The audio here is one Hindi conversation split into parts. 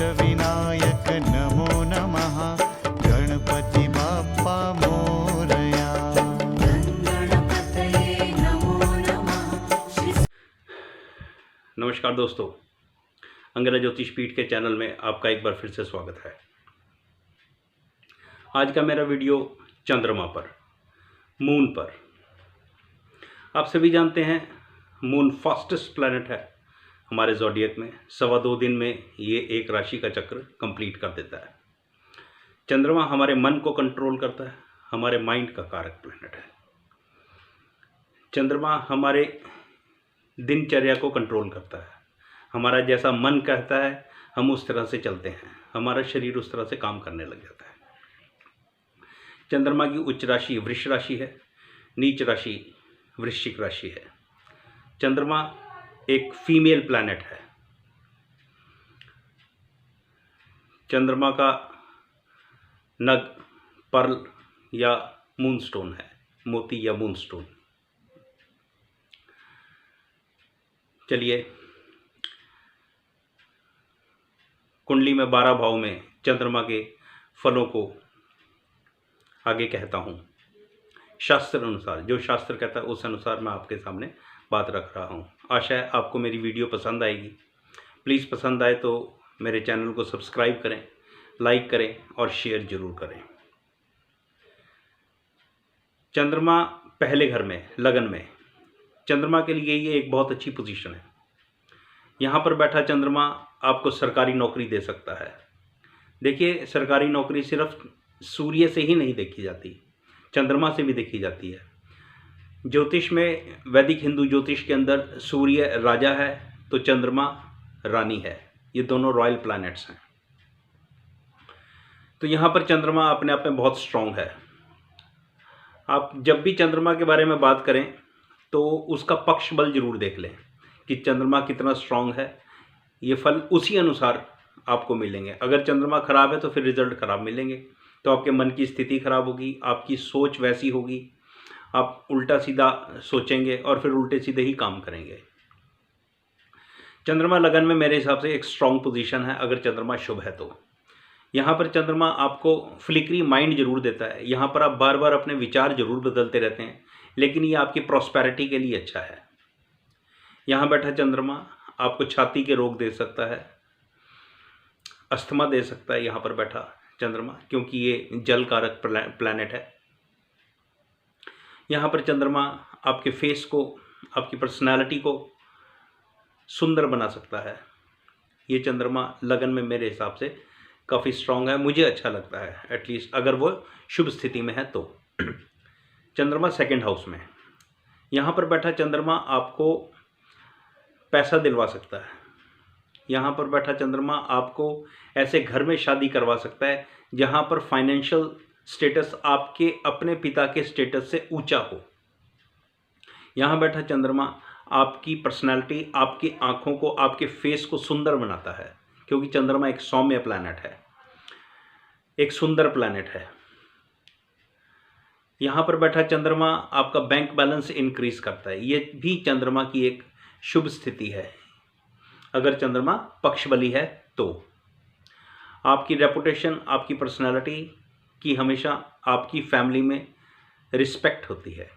अष्टविनायक नमो नमः। गणपति बाप्पा मोरया। गणपतये नमो नमः। नमस्कार दोस्तों, अंगिरा ज्योतिष पीठ के चैनल में आपका एक बार फिर से स्वागत है। आज का मेरा वीडियो चंद्रमा पर, मून पर। आप सभी जानते हैं मून फास्टेस्ट प्लैनेट है हमारे ज़ोडिएक में। 2.25 दिन में ये एक राशि का चक्र कंप्लीट कर देता है। चंद्रमा हमारे मन को कंट्रोल करता है, हमारे माइंड का कारक प्लैनेट है। चंद्रमा हमारे दिनचर्या को कंट्रोल करता है। हमारा जैसा मन कहता है हम उस तरह से चलते हैं, हमारा शरीर उस तरह से काम करने लग जाता है। चंद्रमा की उच्च राशि वृष राशि है, नीच राशि वृश्चिक राशि है। चंद्रमा एक फीमेल प्लैनेट है। चंद्रमा का नग पर्ल या मूनस्टोन है, मोती या मूनस्टोन। चलिए, कुंडली में 12 भाव में चंद्रमा के फलों को आगे कहता हूँ। शास्त्र अनुसार, जो शास्त्र कहता है उस अनुसार मैं आपके सामने बात रख रहा हूँ। आशा है आपको मेरी वीडियो पसंद आएगी। प्लीज़ पसंद आए तो मेरे चैनल को सब्सक्राइब करें, लाइक करें और शेयर ज़रूर करें। चंद्रमा पहले घर में, लगन में, चंद्रमा के लिए ये एक बहुत अच्छी पोजीशन है। यहाँ पर बैठा चंद्रमा आपको सरकारी नौकरी दे सकता है। देखिए, सरकारी नौकरी सिर्फ सूर्य से ही नहीं देखी जाती, चंद्रमा से भी देखी जाती है। ज्योतिष में, वैदिक हिंदू ज्योतिष के अंदर सूर्य राजा है तो चंद्रमा रानी है। ये दोनों रॉयल प्लैनेट्स हैं। तो यहाँ पर चंद्रमा अपने आप में बहुत स्ट्रांग है। आप जब भी चंद्रमा के बारे में बात करें तो उसका पक्ष बल जरूर देख लें कि चंद्रमा कितना स्ट्रांग है। ये फल उसी अनुसार आपको मिलेंगे। अगर चंद्रमा खराब है तो फिर रिजल्ट खराब मिलेंगे। तो आपके मन की स्थिति खराब होगी, आपकी सोच वैसी होगी, आप उल्टा सीधा सोचेंगे और फिर उल्टे सीधे ही काम करेंगे। चंद्रमा लगन में मेरे हिसाब से एक स्ट्रांग पोजीशन है अगर चंद्रमा शुभ है तो। यहाँ पर चंद्रमा आपको फ्लिकरी माइंड जरूर देता है। यहाँ पर आप बार बार अपने विचार जरूर बदलते रहते हैं, लेकिन ये आपकी प्रॉस्पेरिटी के लिए अच्छा है। यहाँ बैठा चंद्रमा आपको छाती के रोग दे सकता है, अस्थमा दे सकता है। यहाँ पर बैठा चंद्रमा, क्योंकि ये जल कारक प्लैनेट है। यहाँ पर चंद्रमा आपके फेस को, आपकी पर्सनालिटी को सुंदर बना सकता है। ये चंद्रमा लगन में मेरे हिसाब से काफ़ी स्ट्रांग है, मुझे अच्छा लगता है, एटलीस्ट अगर वो शुभ स्थिति में है तो। चंद्रमा सेकंड हाउस में, यहाँ पर बैठा चंद्रमा आपको पैसा दिलवा सकता है। यहाँ पर बैठा चंद्रमा आपको ऐसे घर में शादी करवा सकता है जहाँ पर फाइनेंशियल स्टेटस आपके अपने पिता के स्टेटस से ऊंचा हो। यहाँ बैठा चंद्रमा आपकी पर्सनालिटी, आपकी आँखों को, आपके फेस को सुंदर बनाता है, क्योंकि चंद्रमा एक सौम्य प्लैनेट है, एक सुंदर प्लैनेट है। यहाँ पर बैठा चंद्रमा आपका बैंक बैलेंस इंक्रीज करता है। ये भी चंद्रमा की एक शुभ स्थिति है अगर चंद्रमा पक्षबली है तो। आपकी रेपुटेशन, आपकी पर्सनालिटी की हमेशा आपकी फैमिली में रिस्पेक्ट होती है।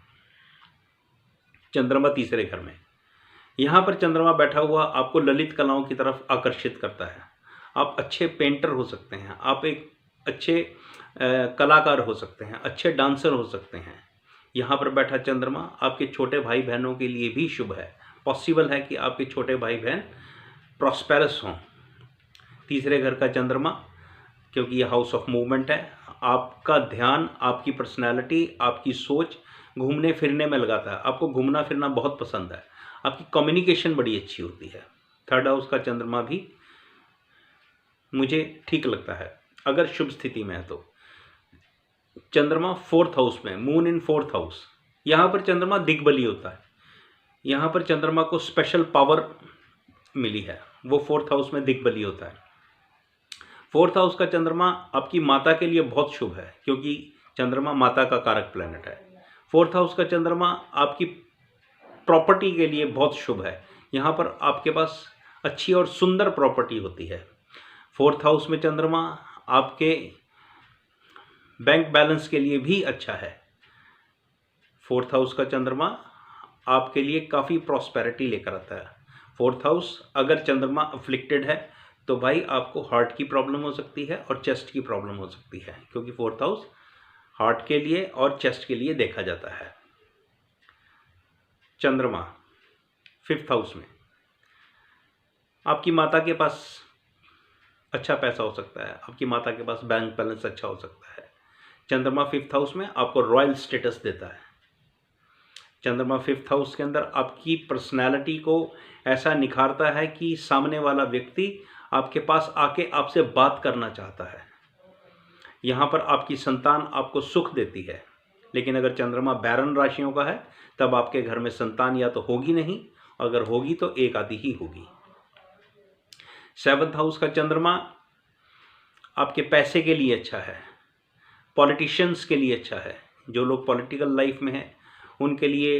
चंद्रमा तीसरे घर में, यहाँ पर चंद्रमा बैठा हुआ आपको ललित कलाओं की तरफ आकर्षित करता है। आप अच्छे पेंटर हो सकते हैं, आप एक अच्छे कलाकार हो सकते हैं, अच्छे डांसर हो सकते हैं। यहाँ पर बैठा चंद्रमा आपके छोटे भाई बहनों के लिए भी शुभ है। पॉसिबल है कि आपके छोटे भाई बहन प्रॉस्पेरस हों। तीसरे घर का चंद्रमा, क्योंकि ये हाउस ऑफ मूवमेंट है, आपका ध्यान, आपकी पर्सनैलिटी, आपकी सोच घूमने फिरने में लगाता है। आपको घूमना फिरना बहुत पसंद है, आपकी कम्युनिकेशन बड़ी अच्छी होती है। थर्ड हाउस का चंद्रमा भी मुझे ठीक लगता है अगर शुभ स्थिति में है तो। चंद्रमा फोर्थ हाउस में, मून इन फोर्थ हाउस, यहाँ पर चंद्रमा दिग्बली होता है। यहाँ पर चंद्रमा को स्पेशल पावर मिली है, वो फोर्थ हाउस में दिग्बली होता है। फोर्थ हाउस का चंद्रमा आपकी माता के लिए बहुत शुभ है, क्योंकि चंद्रमा माता का कारक प्लैनेट है। फोर्थ हाउस का चंद्रमा आपकी प्रॉपर्टी के लिए बहुत शुभ है। यहाँ पर आपके पास अच्छी और सुंदर प्रॉपर्टी होती है। 4th हाउस में चंद्रमा आपके बैंक बैलेंस के लिए भी अच्छा है। 4th हाउस का चंद्रमा आपके लिए काफ़ी प्रॉस्पेरिटी लेकर आता है। 4th हाउस अगर चंद्रमा अफ्लिक्टेड है तो भाई आपको हार्ट की प्रॉब्लम हो सकती है और चेस्ट की प्रॉब्लम हो सकती है, क्योंकि 4th हाउस हार्ट के लिए और चेस्ट के लिए देखा जाता है। चंद्रमा 5th हाउस में आपकी माता के पास अच्छा पैसा हो सकता है, आपकी माता के पास बैंक बैलेंस अच्छा हो सकता है। चंद्रमा 5th हाउस में आपको रॉयल स्टेटस देता है। चंद्रमा 5th हाउस के अंदर आपकी पर्सनैलिटी को ऐसा निखारता है कि सामने वाला व्यक्ति आपके पास आके आपसे बात करना चाहता है। यहाँ पर आपकी संतान आपको सुख देती है, लेकिन अगर चंद्रमा बैरन राशियों का है तब आपके घर में संतान या तो होगी नहीं, अगर होगी तो एक आधी ही होगी। 7th हाउस का चंद्रमा आपके पैसे के लिए अच्छा है, पॉलिटिशियंस के लिए अच्छा है। जो लोग पॉलिटिकल लाइफ में हैं उनके लिए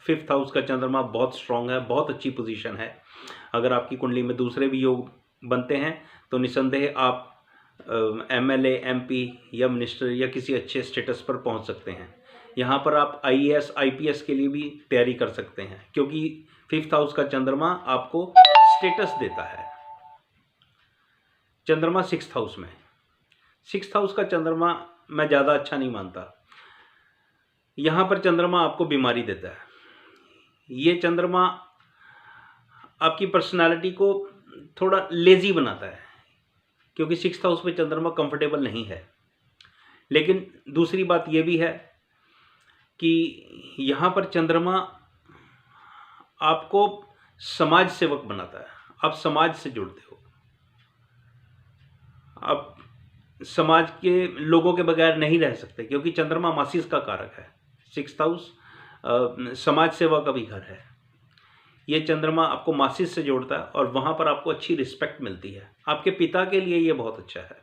5th हाउस का चंद्रमा बहुत स्ट्रांग है, बहुत अच्छी पोजीशन है। अगर आपकी कुंडली में दूसरे भी योग बनते हैं तो निसंदेह आप MLA, MP या मिनिस्टर या किसी अच्छे स्टेटस पर पहुंच सकते हैं। यहाँ पर आप IAS, IPS के लिए भी तैयारी कर सकते हैं, क्योंकि 5th हाउस का चंद्रमा आपको स्टेटस देता है। चंद्रमा 6th हाउस में, 6th हाउस का चंद्रमा मैं ज़्यादा अच्छा नहीं मानता। यहाँ पर चंद्रमा आपको बीमारी देता है। ये चंद्रमा आपकी पर्सनालिटी को थोड़ा लेजी बनाता है, क्योंकि 6th हाउस में चंद्रमा कंफर्टेबल नहीं है। लेकिन दूसरी बात यह भी है कि यहाँ पर चंद्रमा आपको समाज सेवक बनाता है। आप समाज से जुड़ते हो, आप समाज के लोगों के बगैर नहीं रह सकते, क्योंकि चंद्रमा मासिस का कारक है। 6th हाउस समाज सेवा का भी घर है। ये चंद्रमा आपको मासिस से जोड़ता है और वहाँ पर आपको अच्छी रिस्पेक्ट मिलती है। आपके पिता के लिए ये बहुत अच्छा है।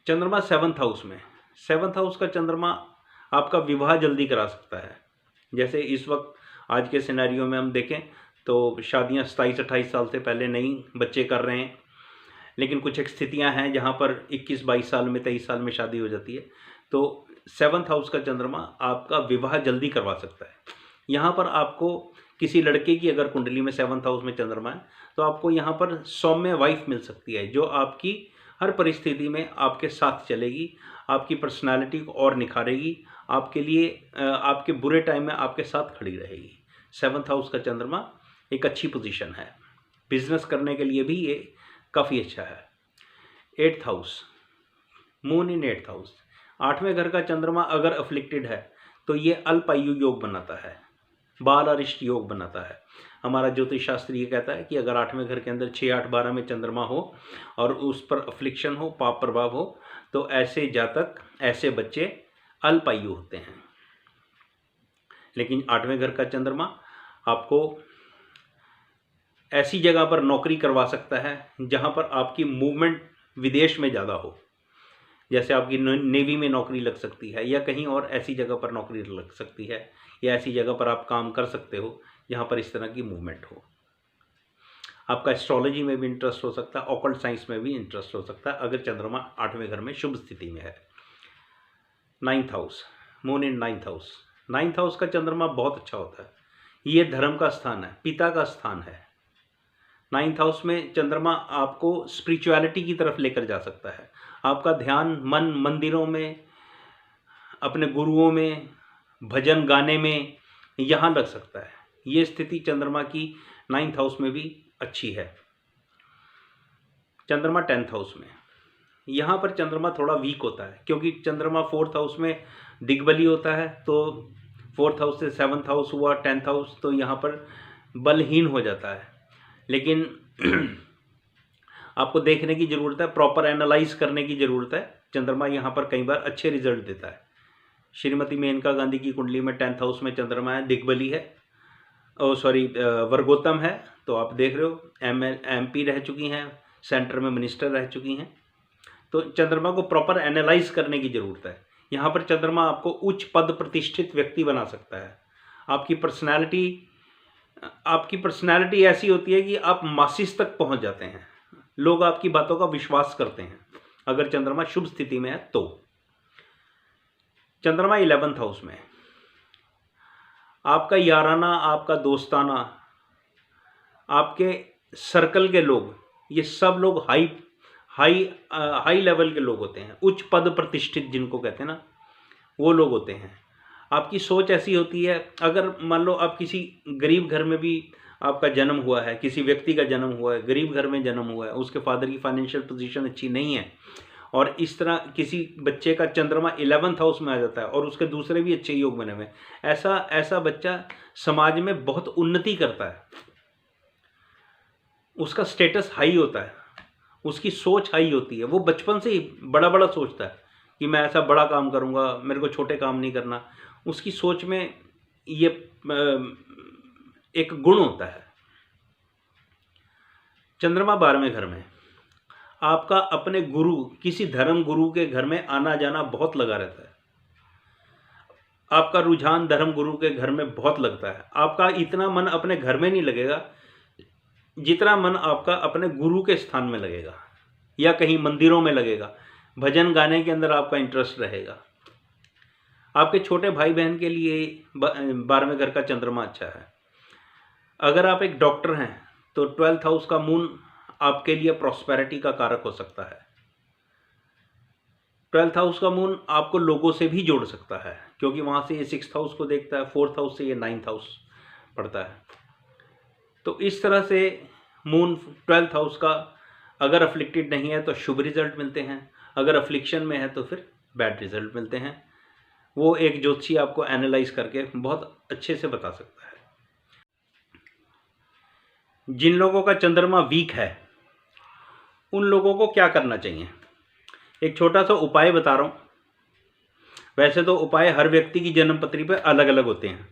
चंद्रमा 7th हाउस में, 7th हाउस का चंद्रमा आपका विवाह जल्दी करा सकता है। जैसे इस वक्त आज के सिनेरियो में हम देखें तो शादियां 27-28 साल से पहले नहीं बच्चे कर रहे हैं, लेकिन कुछ एक स्थितियां हैं जहां पर 21-22 साल में, 23 साल में शादी हो जाती है। तो 7th हाउस का चंद्रमा आपका विवाह जल्दी करवा सकता है। यहाँ पर आपको किसी लड़के की अगर कुंडली में 7th हाउस में चंद्रमा है तो आपको यहाँ पर सौम्य वाइफ मिल सकती है, जो आपकी हर परिस्थिति में आपके साथ चलेगी, आपकी पर्सनालिटी को और निखारेगी, आपके लिए आपके बुरे टाइम में आपके साथ खड़ी रहेगी। 7th हाउस का चंद्रमा एक अच्छी पोजीशन है, बिजनेस करने के लिए भी ये काफ़ी अच्छा है। 8th house, moon in 8th house, 8वें घर का चंद्रमा अगर अफ्लिक्टेड है तो ये अल्पायु योग बनाता है, बाल अरिष्ट योग बनाता है। हमारा ज्योतिष शास्त्र ये कहता है कि अगर 8वें घर के अंदर 6, 8, 12 में चंद्रमा हो और उस पर अफ्लिक्शन हो, पाप प्रभाव हो, तो ऐसे जातक, ऐसे बच्चे अल्पायु होते हैं। लेकिन 8वें घर का चंद्रमा आपको ऐसी जगह पर नौकरी करवा सकता है जहां पर आपकी मूवमेंट विदेश में ज़्यादा हो। जैसे आपकी नेवी में नौकरी लग सकती है, या कहीं और ऐसी जगह पर नौकरी लग सकती है, या ऐसी जगह पर आप काम कर सकते हो जहाँ पर इस तरह की मूवमेंट हो। आपका एस्ट्रोलॉजी में भी इंटरेस्ट हो सकता है, ऑकल्ट साइंस में भी इंटरेस्ट हो सकता है, अगर चंद्रमा 8वें घर में शुभ स्थिति में है। 9th हाउस, मून इन 9th हाउस, 9th हाउस का चंद्रमा बहुत अच्छा होता है। ये धर्म का स्थान है, पिता का स्थान है। 9th हाउस में चंद्रमा आपको स्पिरिचुअलिटी की तरफ लेकर जा सकता है। आपका ध्यान मन मंदिरों में, अपने गुरुओं में, भजन गाने में यहाँ लग सकता है। ये स्थिति चंद्रमा की 9th हाउस में भी अच्छी है। चंद्रमा 10th हाउस में, यहाँ पर चंद्रमा थोड़ा वीक होता है, क्योंकि चंद्रमा 4th हाउस में दिग्बली होता है। तो 4th हाउस से 7th हाउस हुआ, 10th हाउस, तो यहाँ पर बलहीन हो जाता है। लेकिन आपको देखने की ज़रूरत है, प्रॉपर एनालाइज करने की ज़रूरत है। चंद्रमा यहाँ पर कई बार अच्छे रिजल्ट देता है। श्रीमती मेनका गांधी की कुंडली में 10th हाउस में चंद्रमा है, दिग्बली है, वर्गोत्तम है, तो आप देख रहे हो MP रह चुकी हैं, सेंटर में मिनिस्टर रह चुकी हैं। तो चंद्रमा को प्रॉपर एनालाइज करने की ज़रूरत है। यहाँ पर चंद्रमा आपको उच्च पद प्रतिष्ठित व्यक्ति बना सकता है। आपकी पर्सनैलिटी ऐसी होती है कि आप मासिस तक पहुँच जाते हैं। लोग आपकी बातों का विश्वास करते हैं अगर चंद्रमा शुभ स्थिति में है तो। चंद्रमा 11th हाउस में, आपका याराना, आपका दोस्ताना, आपके सर्कल के लोग, ये सब लोग हाई लेवल के लोग होते हैं, उच्च पद प्रतिष्ठित जिनको कहते हैं ना, वो लोग होते हैं। आपकी सोच ऐसी होती है, अगर मान लो आप किसी गरीब घर में भी आपका जन्म हुआ है, किसी व्यक्ति का जन्म हुआ है, गरीब घर में जन्म हुआ है, उसके फादर की फाइनेंशियल पोजीशन अच्छी नहीं है, और इस तरह किसी बच्चे का चंद्रमा 11th हाउस में आ जाता है और उसके दूसरे भी अच्छे योग बने हुए, ऐसा बच्चा समाज में बहुत उन्नति करता है, उसका स्टेटस हाई होता है, उसकी सोच हाई होती है, वो बचपन से ही बड़ा बड़ा सोचता है कि मैं ऐसा बड़ा काम करूँगा, मेरे को छोटे काम नहीं करना। उसकी सोच में ये एक गुण होता है। चंद्रमा 12वें घर में, आपका अपने गुरु, किसी धर्म गुरु के घर में आना जाना बहुत लगा रहता है, आपका रुझान धर्म गुरु के घर में बहुत लगता है। आपका इतना मन अपने घर में नहीं लगेगा जितना मन आपका अपने गुरु के स्थान में लगेगा, या कहीं मंदिरों में लगेगा, भजन गाने के अंदर आपका इंटरेस्ट रहेगा। आपके छोटे भाई बहन के लिए 12वें घर का चंद्रमा अच्छा है। अगर आप एक डॉक्टर हैं तो 12th हाउस का मून आपके लिए प्रॉस्पेरिटी का कारक हो सकता है। 12th हाउस का मून आपको लोगों से भी जोड़ सकता है, क्योंकि वहाँ से ये 6th हाउस को देखता है, 4th हाउस से ये 9th हाउस पड़ता है। तो इस तरह से मून 12th हाउस का अगर अफ्लिक्टेड नहीं है तो शुभ रिजल्ट मिलते हैं, अगर अफ्लिक्शन में है तो फिर बैड रिजल्ट मिलते हैं। वो एक ज्योतिषी आपको एनालाइज करके बहुत अच्छे से बता सकता है। जिन लोगों का चंद्रमा वीक है उन लोगों को क्या करना चाहिए, एक छोटा सा उपाय बता रहा हूँ। वैसे तो उपाय हर व्यक्ति की जन्म पत्री पे अलग अलग होते हैं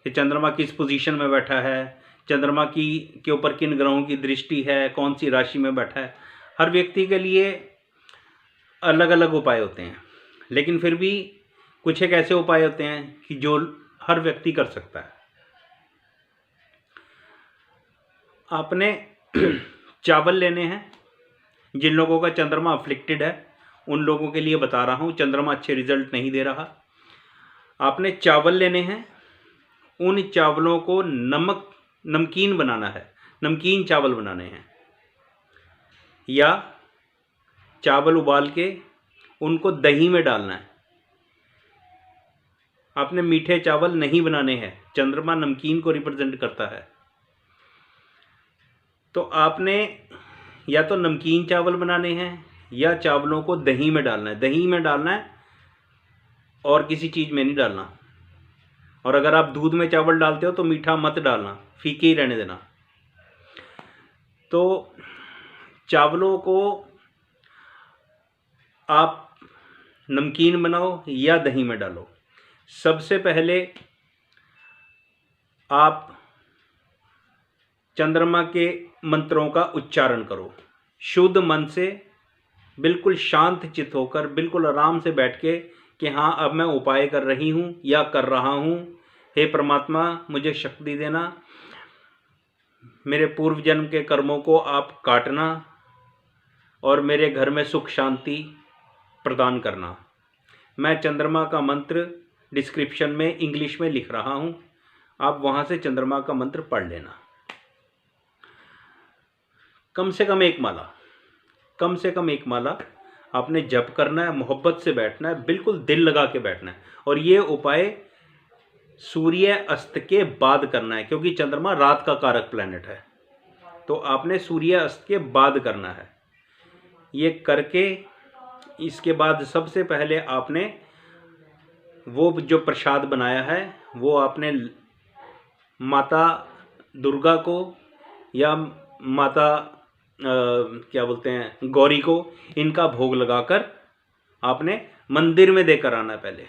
कि चंद्रमा किस पोजीशन में बैठा है, चंद्रमा के ऊपर किन ग्रहों की दृष्टि है, कौन सी राशि में बैठा है, हर व्यक्ति के लिए अलग अलग उपाय होते हैं। लेकिन फिर भी कुछ एक ऐसे उपाय होते हैं कि जो हर व्यक्ति कर सकता है। आपने चावल लेने हैं, जिन लोगों का चंद्रमा अफ्लिक्टेड है उन लोगों के लिए बता रहा हूँ, चंद्रमा अच्छे रिजल्ट नहीं दे रहा। आपने चावल लेने हैं, उन चावलों को नमकीन बनाना है, नमकीन चावल बनाने हैं, या चावल उबाल के उनको दही में डालना है। आपने मीठे चावल नहीं बनाने हैं, चंद्रमा नमकीन को रिप्रेजेंट करता है। तो आपने या तो नमकीन चावल बनाने हैं या चावलों को दही में डालना है, दही में डालना है और किसी चीज़ में नहीं डालना। और अगर आप दूध में चावल डालते हो तो मीठा मत डालना, फीके ही रहने देना। तो चावलों को आप नमकीन बनाओ या दही में डालो। सबसे पहले आप चंद्रमा के मंत्रों का उच्चारण करो, शुद्ध मन से, बिल्कुल शांत चित्त होकर, बिल्कुल आराम से बैठ के कि हाँ अब मैं उपाय कर रही हूँ या कर रहा हूँ। हे परमात्मा मुझे शक्ति देना, मेरे पूर्व जन्म के कर्मों को आप काटना और मेरे घर में सुख शांति प्रदान करना। मैं चंद्रमा का मंत्र डिस्क्रिप्शन में इंग्लिश में लिख रहा हूँ, आप वहाँ से चंद्रमा का मंत्र पढ़ लेना। कम से कम एक माला आपने जप करना है, मोहब्बत से बैठना है, बिल्कुल दिल लगा के बैठना है। और ये उपाय सूर्य अस्त के बाद करना है, क्योंकि चंद्रमा रात का कारक प्लैनेट है, तो आपने सूर्य अस्त के बाद करना है। ये करके इसके बाद सबसे पहले आपने वो जो प्रसाद बनाया है वो आपने माता दुर्गा को या माता क्या बोलते हैं गौरी को, इनका भोग लगाकर आपने मंदिर में देकर आना है। पहले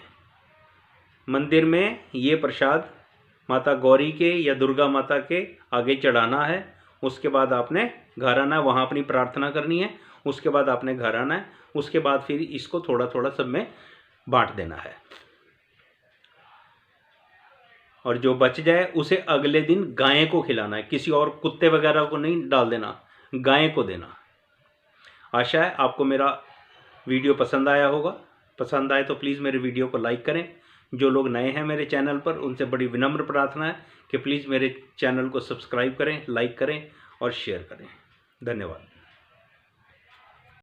मंदिर में ये प्रसाद माता गौरी के या दुर्गा माता के आगे चढ़ाना है। उसके बाद आपने घर आना है, वहाँ अपनी प्रार्थना करनी है। उसके बाद आपने घर आना है, उसके बाद फिर इसको थोड़ा थोड़ा सब में बांट देना है, और जो बच जाए उसे अगले दिन गाय को खिलाना है। किसी और कुत्ते वगैरह को नहीं डाल देना, गाय को देना। आशा है आपको मेरा वीडियो पसंद आया होगा। पसंद आए तो प्लीज़ मेरे वीडियो को लाइक करें। जो लोग नए हैं मेरे चैनल पर, उनसे बड़ी विनम्र प्रार्थना है कि प्लीज़ मेरे चैनल को सब्सक्राइब करें, लाइक करें और शेयर करें। धन्यवाद।